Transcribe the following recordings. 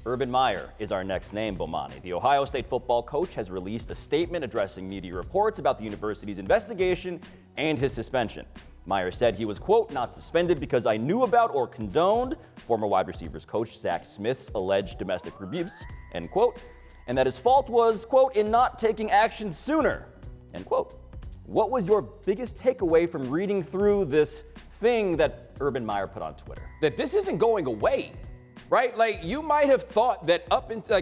Urban Meyer is our next name, Bomani. The Ohio State football coach has released a statement addressing media reports about the university's investigation and his suspension. Meyer said he was, quote, not suspended because I knew about or condoned former wide receivers coach Zach Smith's alleged domestic abuse, end quote, and that his fault was, quote, in not taking action sooner, end quote. What was your biggest takeaway from reading through this thing that Urban Meyer put on Twitter? That this isn't going away, right? Like, you might have thought that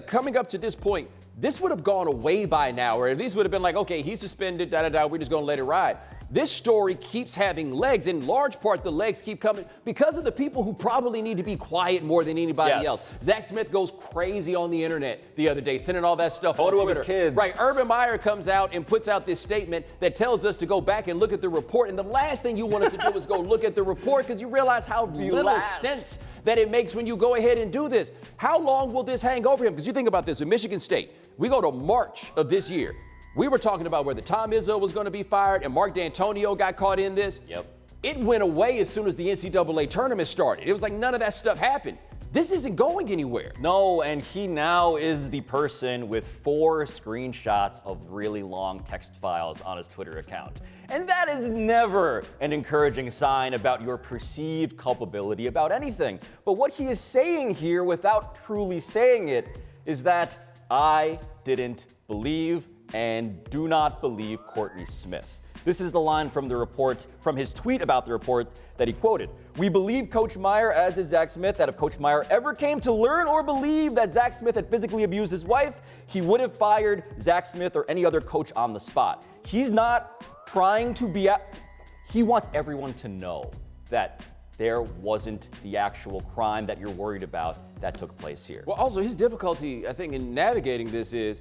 coming up to this point, this would have gone away by now, or at least would have been like, okay, he's suspended, we're just going to let it ride. This story keeps having legs. In large part, the legs keep coming because of the people who probably need to be quiet more than anybody else. Zach Smith goes crazy on the internet the other day, sending all that stuff on Twitter. Photo of his kids. Right. Urban Meyer comes out and puts out this statement that tells us to go back and look at the report. And the last thing you want us to do is go look at the report because you realize how little sense that it makes when you go ahead and do this. How long will this hang over him? Because you think about this, in Michigan State, we go to March of this year. We were talking about whether Tom Izzo was going to be fired and Mark D'Antonio got caught in this. Yep. It went away as soon as the NCAA tournament started. It was like none of that stuff happened. This isn't going anywhere. No, and he now is the person with 4 screenshots of really long text files on his Twitter account. And that is never an encouraging sign about your perceived culpability about anything. But what he is saying here, without truly saying it, is that I didn't believe and do not believe Courtney Smith. This is the line from the report, from his tweet about the report that he quoted. We believe Coach Meyer, as did Zach Smith, that if Coach Meyer ever came to learn or believe that Zach Smith had physically abused his wife, he would have fired Zach Smith or any other coach on the spot. He's not trying to be, he wants everyone to know that there wasn't the actual crime that you're worried about that took place here. Well, also his difficulty, I think, in navigating this is,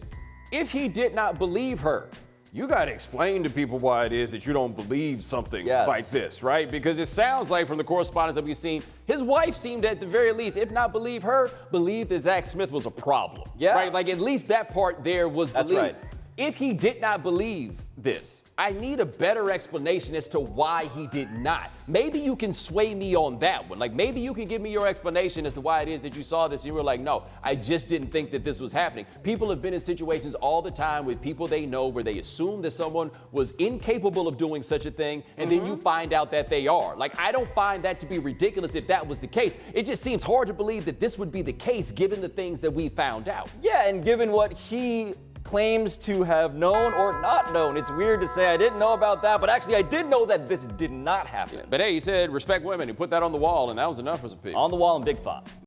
if he did not believe her, you got to explain to people why it is that you don't believe something like this, right? Because it sounds like from the correspondence that we've seen, his wife seemed at the very least, if not believe her, believe that Zach Smith was a problem. Yeah. Right? Like at least that part there was believed. That's right. If he did not believe this, I need a better explanation as to why he did not. Maybe you can sway me on that one. Like maybe you can give me your explanation as to why it is that you saw this and you were like, no, I just didn't think that this was happening. People have been in situations all the time with people they know where they assume that someone was incapable of doing such a thing, and then you find out that they are. Like, I don't find that to be ridiculous if that was the case. It just seems hard to believe that this would be the case given the things that we found out. Yeah, and given what he claims to have known or not known. It's weird to say I didn't know about that, but actually I did know that this did not happen. But hey, he said respect women. He put that on the wall, and that was enough for some people. On the wall in big font.